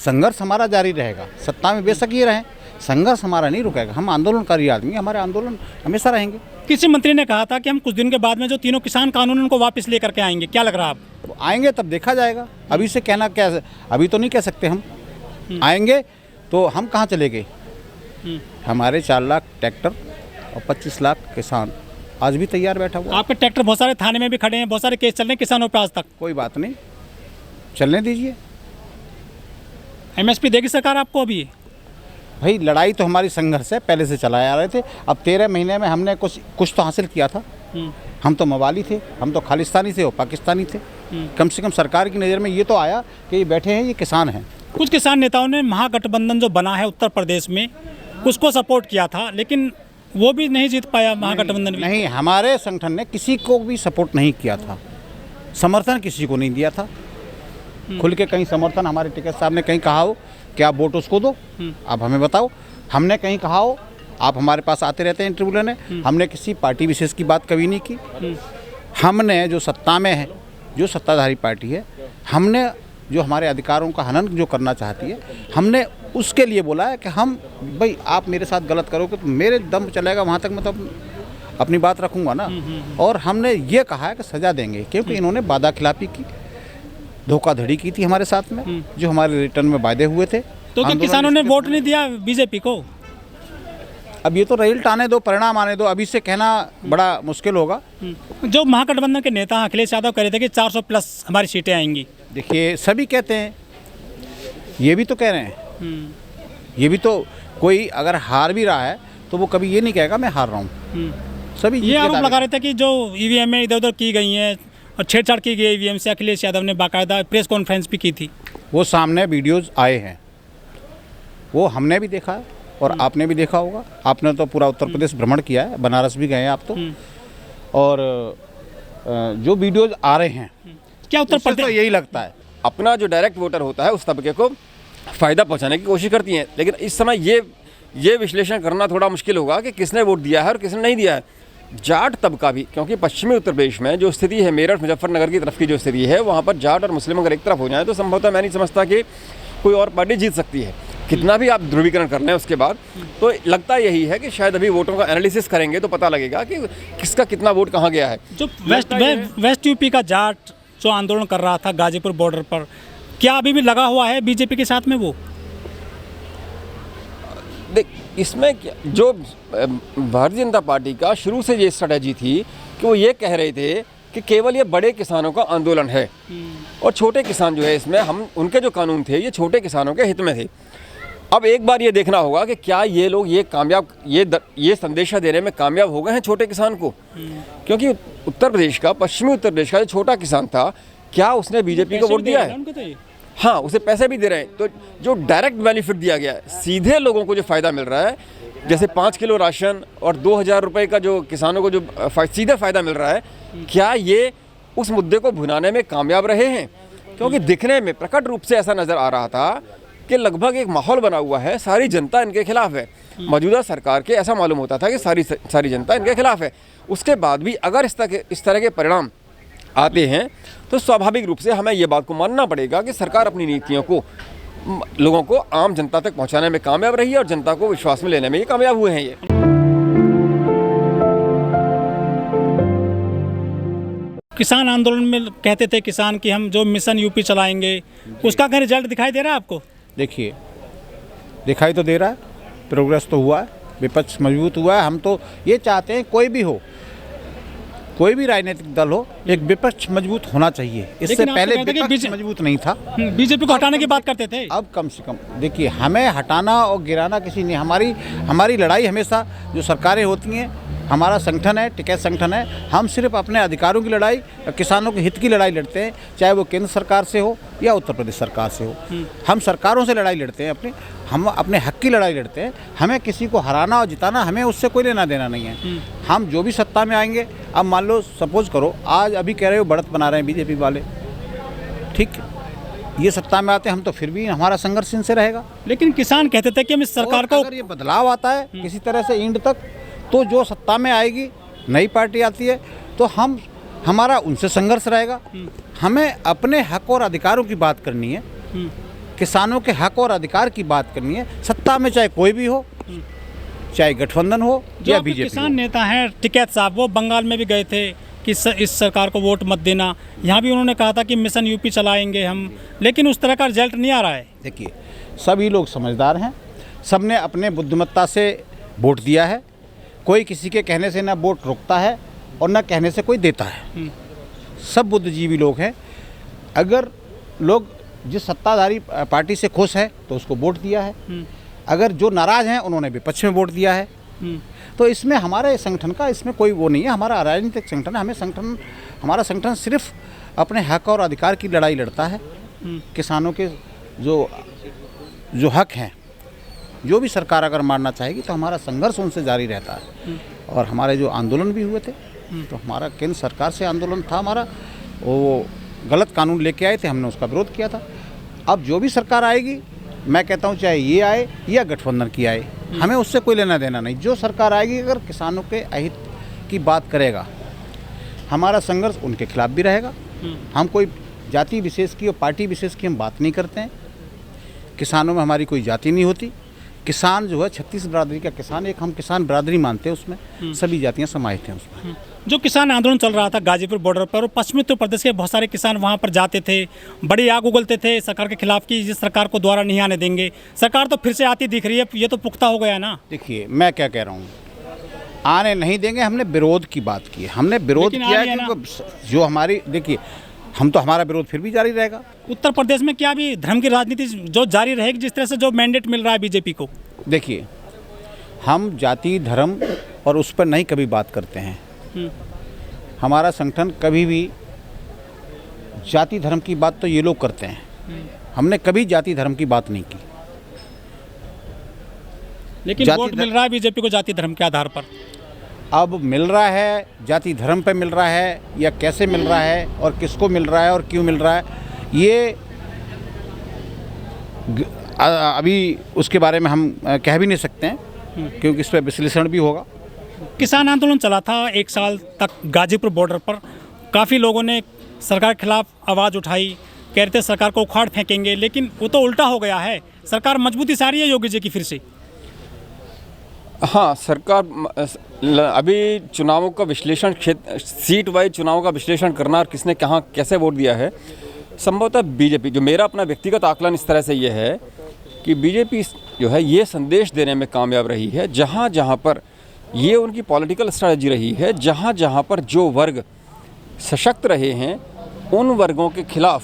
संघर्ष हमारा जारी रहेगा, सत्ता में बेशक ये रहें, संघर्ष हमारा नहीं रुकेगा। हम आंदोलनकारी आदमी, हमारे आंदोलन हमेशा रहेंगे। किसी मंत्री ने कहा था कि हम कुछ दिन के बाद में जो तीनों किसान कानून उनको वापस लेकर के आएंगे, क्या लग रहा है आपको? आएंगे तब देखा जाएगा, अभी से कहना क्या, अभी तो नहीं कह सकते हम। आएंगे तो हम कहाँ चले गए? हमारे 4 लाख ट्रैक्टर और 25 लाख किसान आज भी तैयार बैठा हुआ। आपके ट्रैक्टर बहुत सारे थाने में भी खड़े हैं, बहुत सारे केस चल रहे हैं किसानों पे आज तक। कोई बात नहीं, चलने दीजिए। एमएसपी देगी सरकार आपको अभी? भाई लड़ाई तो हमारी संघर्ष है, पहले से चलाए आ रहे थे। अब 13 महीने में हमने कुछ तो हासिल किया था। हम तो मवाली थे, हम तो खालिस्तानी थे, वो पाकिस्तानी थे। कम से कम सरकार की नज़र में ये तो आया कि ये बैठे हैं, ये किसान हैं। कुछ किसान नेताओं ने महागठबंधन जो बना है उत्तर प्रदेश में उसको सपोर्ट किया था, लेकिन वो भी नहीं जीत पाया महागठबंधन। नहीं, हमारे संगठन ने किसी को भी सपोर्ट नहीं किया था, समर्थन किसी को नहीं दिया था। खुल के कहीं समर्थन हमारे टिकैत साहब ने कहीं कहा हो कि आप वोट उसको दो, आप हमें बताओ। हमने कहीं कहा हो, आप हमारे पास आते रहते हैं इंटरव्यू लेने, हमने किसी पार्टी विशेष की बात कभी नहीं की। हमने जो सत्ता में है, जो सत्ताधारी पार्टी है, हमने जो हमारे अधिकारों का हनन जो करना चाहती है, हमने उसके लिए बोला है कि हम भाई आप मेरे साथ गलत करोगे तो मेरे दम चलेगा, वहाँ तक मैं तो अपनी बात रखूँगा ना। और हमने ये कहा है कि सज़ा देंगे, क्योंकि इन्होंने वादा खिलाफी की, धोखाधड़ी की थी हमारे साथ में, जो हमारे रिटर्न में वादे हुए थे। तो क्या किसानों ने वोट नहीं दिया बीजेपी को? अब ये तो रिजल्ट आने दो, परिणाम आने दो, अभी से कहना बड़ा मुश्किल होगा। जो महागठबंधन के नेता अखिलेश यादव कह रहे थे कि 400 प्लस हमारी सीटें आएंगी। देखिए, सभी कहते हैं, ये भी तो कह रहे हैं, ये भी तो, कोई अगर हार भी रहा है तो वो कभी ये नहीं कहेगा मैं हार रहा हूँ। सभी ये आरोप लगा रहे थे कि जो ईवीएम में इधर उधर की गई हैं और छेड़छाड़ की गई ईवीएम से, अखिलेश यादव ने बाकायदा प्रेस कॉन्फ्रेंस भी की थी। वो सामने वीडियोज़ आए हैं, वो हमने भी देखा है और आपने भी देखा होगा। आपने तो पूरा उत्तर प्रदेश भ्रमण किया है, बनारस भी गए हैं आप तो। और जो वीडियोज़ आ रहे हैं, क्या उत्तर प्रदेश तो यही लगता है अपना जो डायरेक्ट वोटर होता है उस तबके को फ़ायदा पहुंचाने की कोशिश करती हैं। लेकिन इस समय ये विश्लेषण करना थोड़ा मुश्किल होगा कि किसने वोट दिया है और किसने नहीं दिया है। जाट तबका भी, क्योंकि पश्चिमी उत्तर प्रदेश में जो स्थिति है, मेरठ मुजफ्फरनगर की तरफ की जो स्थिति है, वहाँ पर जाट और मुस्लिम अगर एक तरफ हो जाए तो संभवतः मैं नहीं समझता कि कोई और पार्टी जीत सकती है। कितना भी आप ध्रुवीकरण कर लें उसके बाद, तो लगता यही है कि शायद अभी वोटों का एनालिसिस करेंगे तो पता लगेगा कि किसका कितना वोट कहाँ गया है। जो वेस्ट यूपी का जाट जो आंदोलन कर रहा था गाजीपुर बॉर्डर पर, क्या अभी भी लगा हुआ है बीजेपी के साथ में? वो देख, इसमें जो भारतीय जनता पार्टी का शुरू से ये स्ट्रेटजी थी कि वो ये कह रहे थे कि केवल ये बड़े किसानों का आंदोलन है और छोटे किसान जो है, इसमें हम उनके जो कानून थे ये छोटे किसानों के हित में थे। अब एक बार ये देखना होगा कि क्या ये लोग ये संदेशा देने में कामयाब हो गए हैं छोटे किसान को, क्योंकि उत्तर प्रदेश का, पश्चिमी उत्तर प्रदेश का जो छोटा किसान था, क्या उसने बीजेपी को वोट दिया है? हाँ, उसे पैसे भी दे रहे हैं। तो जो डायरेक्ट बेनिफिट दिया गया है, सीधे लोगों को जो फ़ायदा मिल रहा है, जैसे 5 किलो राशन और 2000 रुपये का जो किसानों को जो सीधा फ़ायदा मिल रहा है, क्या ये उस मुद्दे को भुनाने में कामयाब रहे हैं? क्योंकि दिखने में प्रकट रूप से ऐसा नज़र आ रहा था कि लगभग एक माहौल बना हुआ है, सारी जनता इनके खिलाफ है। मौजूदा सरकार के ऐसा मालूम होता था कि सारी जनता इनके खिलाफ है। उसके बाद भी अगर इस तरह के परिणाम आते हैं तो स्वाभाविक रूप से हमें ये बात को मानना पड़ेगा कि सरकार अपनी नीतियों को लोगों को, आम जनता तक पहुंचाने में कामयाब रही है और जनता को विश्वास में लेने में ये कामयाब हुए हैं। ये किसान आंदोलन में कहते थे किसान कि हम जो मिशन यूपी चलाएंगे, उसका क्या रिजल्ट दिखाई दे रहा है आपको? देखिए, दिखाई तो दे रहा है, प्रोग्रेस तो हुआ है, विपक्ष मजबूत हुआ है। हम तो ये चाहते हैं कोई भी हो, कोई भी राजनीतिक दल हो, एक विपक्ष मजबूत होना चाहिए। इससे पहले विपक्ष मजबूत नहीं था, बीजेपी को हटाने की बात करते थे। अब कम से कम देखिए, हमें हटाना और गिराना किसी ने, हमारी लड़ाई हमेशा जो सरकारें होती हैं, हमारा संगठन है, टिकैत संगठन है, हम सिर्फ अपने अधिकारों की लड़ाई, किसानों के हित की लड़ाई लड़ते हैं, चाहे वो केंद्र सरकार से हो या उत्तर प्रदेश सरकार से हो। हम सरकारों से लड़ाई लड़ते हैं, हम अपने हक की लड़ाई लड़ते हैं। हमें किसी को हराना और जिताना, हमें उससे कोई लेना देना नहीं है। हम जो भी सत्ता में आएंगे, अब मान लो सपोज करो आज अभी कह रहे हो बढ़त बना रहे हैं बीजेपी वाले, ठीक, ये सत्ता में आते हम तो फिर भी हमारा संघर्ष इनसे रहेगा। लेकिन किसान कहते थे कि हम इस सरकार को, अगर ये बदलाव आता है किसी तरह से एंड तक, तो जो सत्ता में आएगी, नई पार्टी आती है, तो हमारा उनसे संघर्ष रहेगा। हमें अपने हक और अधिकारों की बात करनी है, किसानों के हक और अधिकार की बात करनी है, सत्ता में चाहे कोई भी हो, चाहे गठबंधन हो जो या आपके बीजेपी किसान हो। नेता हैं टिकैत साहब, वो बंगाल में भी गए थे कि इस सरकार को वोट मत देना। यहाँ भी उन्होंने कहा था कि मिशन यूपी चलाएंगे हम, लेकिन उस तरह का रिजल्ट नहीं आ रहा है। देखिए, सभी लोग समझदार हैं, सबने अपने बुद्धिमत्ता से वोट दिया है। कोई किसी के कहने से ना वोट रुकता है और ना कहने से कोई देता है। सब बुद्धिजीवी लोग हैं। अगर लोग जिस सत्ताधारी पार्टी से खुश है तो उसको वोट दिया है, अगर जो नाराज़ हैं उन्होंने विपक्ष में वोट दिया है। तो इसमें हमारे संगठन का इसमें कोई वो नहीं है। हमारा राजनीतिक संगठन है, हमारा संगठन सिर्फ अपने हक और अधिकार की लड़ाई लड़ता है। किसानों के जो हक हैं, जो भी सरकार अगर मारना चाहेगी तो हमारा संघर्ष उनसे जारी रहता है। और हमारे जो आंदोलन भी हुए थे, तो हमारा केंद्र सरकार से आंदोलन था हमारा, वो गलत कानून लेके आए थे, हमने उसका विरोध किया था। अब जो भी सरकार आएगी, मैं कहता हूँ चाहे ये आए या गठबंधन की आए, हमें उससे कोई लेना देना नहीं। जो सरकार आएगी अगर किसानों के अहित की बात करेगा, हमारा संघर्ष उनके खिलाफ भी रहेगा। हम कोई जाति विशेष की और पार्टी विशेष की हम बात नहीं करते हैं। किसानों में हमारी कोई जाति नहीं होती। किसान जो है 36 बिरादरी का किसान, एक हम किसान बिरादरी मानते हैं, उसमें सभी जातियाँ समाहित हैं उसमें। जो किसान आंदोलन चल रहा था गाजीपुर बॉर्डर पर, और पश्चिमी उत्तर प्रदेश के बहुत सारे किसान वहां पर जाते थे, बड़ी आग उगलते थे सरकार के खिलाफ कि जिस सरकार को द्वारा नहीं आने देंगे। सरकार तो फिर से आती दिख रही है, ये तो पुख्ता हो गया ना। देखिए, मैं क्या कह रहा हूँ, आने नहीं देंगे। हमने विरोध की बात की है, हमने विरोध किया है क्योंकि जो हमारी, देखिए, हम तो हमारा विरोध फिर भी जारी रहेगा। उत्तर प्रदेश में क्या भी धर्म की राजनीति जो जारी रहेगी, जिस तरह से जो मैंडेट मिल रहा है बीजेपी को? देखिए, हम जाति धर्म और उस पर नहीं कभी बात करते हैं। हमारा संगठन कभी भी जाति धर्म की बात तो ये लोग करते हैं, हमने कभी जाति धर्म की बात नहीं की। लेकिन वोट मिल रहा है बीजेपी को जाति धर्म के आधार पर। अब मिल रहा है जाति धर्म पे मिल रहा है या कैसे मिल रहा है और किसको मिल रहा है और क्यों मिल रहा है, ये अभी उसके बारे में हम कह भी नहीं सकते हैं, क्योंकि इस पर विश्लेषण भी होगा। किसान आंदोलन चला था 1 साल तक गाजीपुर बॉर्डर पर। काफ़ी लोगों ने सरकार के खिलाफ आवाज़ उठाई, कह रहे थे सरकार को उखाड़ फेंकेंगे, लेकिन वो तो उल्टा हो गया है। सरकार मजबूती से आ रही है योगी जी की फिर से। हाँ, सरकार अभी चुनावों का विश्लेषण, क्षेत्र सीट वाइज चुनावों का विश्लेषण करना और किसने कहाँ कैसे वोट दिया है, संभवतः बीजेपी, जो मेरा अपना व्यक्तिगत आकलन इस तरह से ये है कि बीजेपी जो है ये संदेश देने में कामयाब रही है, जहाँ जहाँ पर ये उनकी पॉलिटिकल स्ट्रैटेजी रही है, जहाँ जहाँ पर जो वर्ग सशक्त रहे हैं उन वर्गों के खिलाफ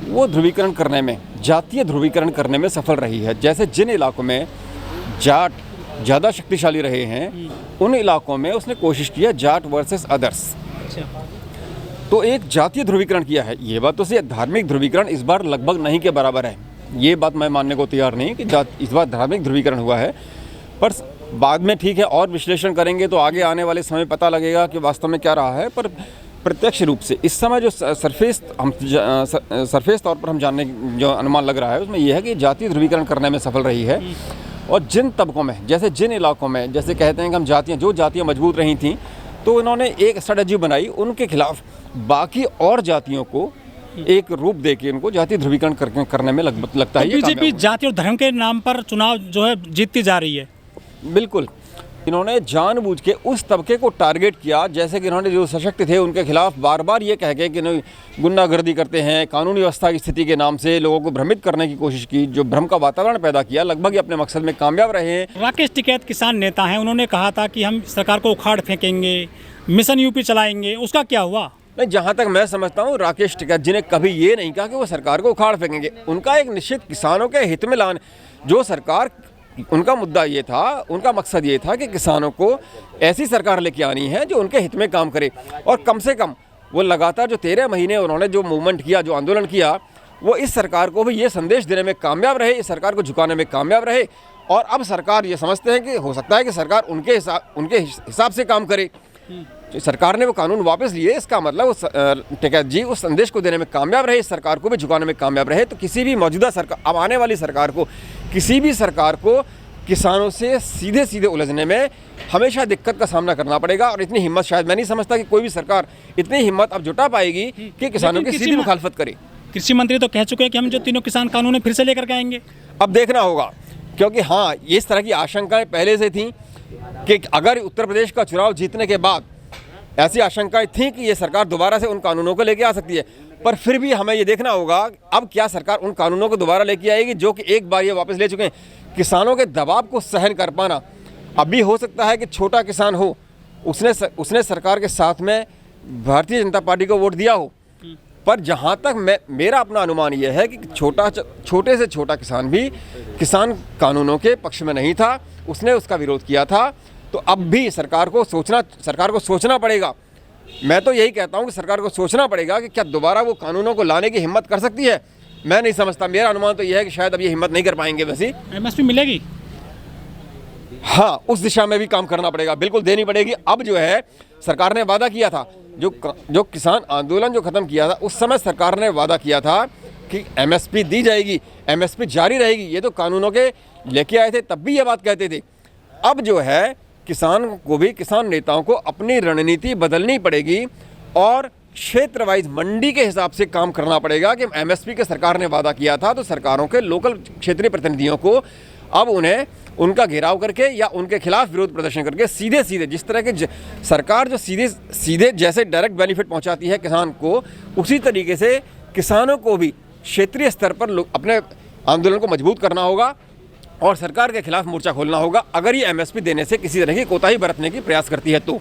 वो ध्रुवीकरण करने में, जातीय ध्रुवीकरण करने में सफल रही है। जैसे जिन इलाकों में जाट ज़्यादा शक्तिशाली रहे हैं, उन इलाकों में उसने कोशिश किया जाट वर्सेस अदर्स। तो एक जातीय ध्रुवीकरण किया है। ये बात तो सही, धार्मिक ध्रुवीकरण इस बार लगभग नहीं के बराबर है। ये बात मैं मानने को तैयार नहीं कि इस बार धार्मिक ध्रुवीकरण हुआ है, पर बाद में ठीक है और विश्लेषण करेंगे तो आगे आने वाले समय पता लगेगा कि वास्तव में क्या रहा है। पर प्रत्यक्ष रूप से इस समय जो सरफेस तौर पर हम जानने जो अनुमान लग रहा है उसमें यह है कि जातीय ध्रुवीकरण करने में सफल रही है। और जिन तबकों में, जैसे जिन इलाकों में, जैसे कहते हैं कि हम जातियाँ मजबूत रही थीं, तो इन्होंने एक स्ट्रेटजी बनाई उनके खिलाफ बाकी और जातियों को एक रूप देके उनको जातीय ध्रुवीकरण करने में लगता है। बीजेपी जाति और धर्म के नाम पर चुनाव जो है जीतती जा रही है। बिल्कुल, इन्होंने जानबूझ के उस तबके को टारगेट किया, जैसे कि इन्होंने जो सशक्त थे उनके खिलाफ बार बार ये कह के कि नहीं गुंडागर्दी करते हैं, कानूनी व्यवस्था की स्थिति के नाम से लोगों को भ्रमित करने की कोशिश की, जो भ्रम का वातावरण पैदा किया। लगभग ये अपने मकसद में कामयाब रहे हैं। राकेश टिकैत किसान नेता हैं, उन्होंने कहा था कि हम सरकार को उखाड़ फेंकेंगे, मिशन यूपी चलाएंगे, उसका क्या हुआ? नहीं, जहाँ तक मैं समझता हूँ राकेश टिकैत जी ने कभी ये नहीं कहा कि वो सरकार को उखाड़ फेंकेंगे। उनका एक निश्चित किसानों के हित में लाने, जो सरकार, उनका मुद्दा ये था, उनका मकसद ये था कि किसानों को ऐसी सरकार लेके आनी है जो उनके हित में काम करे। और कम से कम वो लगातार जो 13 महीने उन्होंने जो मूवमेंट किया, जो आंदोलन किया, वो इस सरकार को भी ये संदेश देने में कामयाब रहे, इस सरकार को झुकाने में कामयाब रहे। और अब सरकार ये समझते हैं कि हो सकता है कि सरकार उनके हिसाब से काम करे। तो सरकार ने वो कानून वापस लिए, इसका मतलब टिकैत जी उस संदेश को देने में कामयाब रहे, इस सरकार को भी झुकाने में कामयाब रहे। तो किसी भी मौजूदा सरकार, अब आने वाली सरकार को, किसी भी सरकार को किसानों से सीधे सीधे उलझने में हमेशा दिक्कत का सामना करना पड़ेगा। और इतनी हिम्मत शायद मैं नहीं समझता कि कोई भी सरकार इतनी हिम्मत अब जुटा पाएगी कि किसानों की सीधी मुखालफत करे। कृषि मंत्री तो कह चुके हैं कि हम जो तीनों किसान कानून है फिर से लेकर के आएंगे। अब देखना होगा, क्योंकि हाँ, इस तरह की आशंकाएं पहले से थी कि अगर उत्तर प्रदेश का चुनाव जीतने के बाद ऐसी आशंकाएं थी कि ये सरकार दोबारा से उन कानूनों को लेके आ सकती है, पर फिर भी हमें ये देखना होगा अब क्या सरकार उन कानूनों को दोबारा लेके आएगी जो कि एक बार ये वापस ले चुके हैं। किसानों के दबाव को सहन कर पाना, अभी हो सकता है कि छोटा किसान हो, उसने सरकार के साथ में भारतीय जनता पार्टी को वोट दिया हो, पर जहाँ तक मेरा अपना अनुमान यह है कि छोटे से छोटा किसान भी किसान कानूनों के पक्ष में नहीं था, उसने उसका विरोध किया था। तो अब भी सरकार को सोचना पड़ेगा। मैं तो यही कहता हूँ कि सरकार को सोचना पड़ेगा कि क्या दोबारा वो कानूनों को लाने की हिम्मत कर सकती है। मैं नहीं समझता, मेरा अनुमान तो यह है कि शायद अब ये हिम्मत नहीं कर पाएंगे। वैसे एमएसपी मिलेगी, हाँ, उस दिशा में भी काम करना पड़ेगा, बिल्कुल देनी पड़ेगी। अब जो है सरकार ने वादा किया था, जो किसान आंदोलन जो ख़त्म किया था उस समय सरकार ने वादा किया था कि एमएसपी दी जाएगी, एमएसपी जारी रहेगी। ये तो कानूनों के लेके आए थे, तब भी ये बात कहते थे। अब जो है किसान को भी, किसान नेताओं को अपनी रणनीति बदलनी पड़ेगी और क्षेत्र वाइज मंडी के हिसाब से काम करना पड़ेगा कि एमएसपी के सरकार ने वादा किया था, तो सरकारों के लोकल क्षेत्रीय प्रतिनिधियों को अब उन्हें उनका घेराव करके या उनके खिलाफ विरोध प्रदर्शन करके सीधे जिस तरह के सरकार जो सीधे जैसे डायरेक्ट बेनिफिट पहुंचाती है किसान को, उसी तरीके से किसानों को भी क्षेत्रीय स्तर पर अपने आंदोलन को मजबूत करना होगा और सरकार के खिलाफ मोर्चा खोलना होगा अगर ये एमएसपी देने से किसी तरह की कोताही बरतने की प्रयास करती है तो।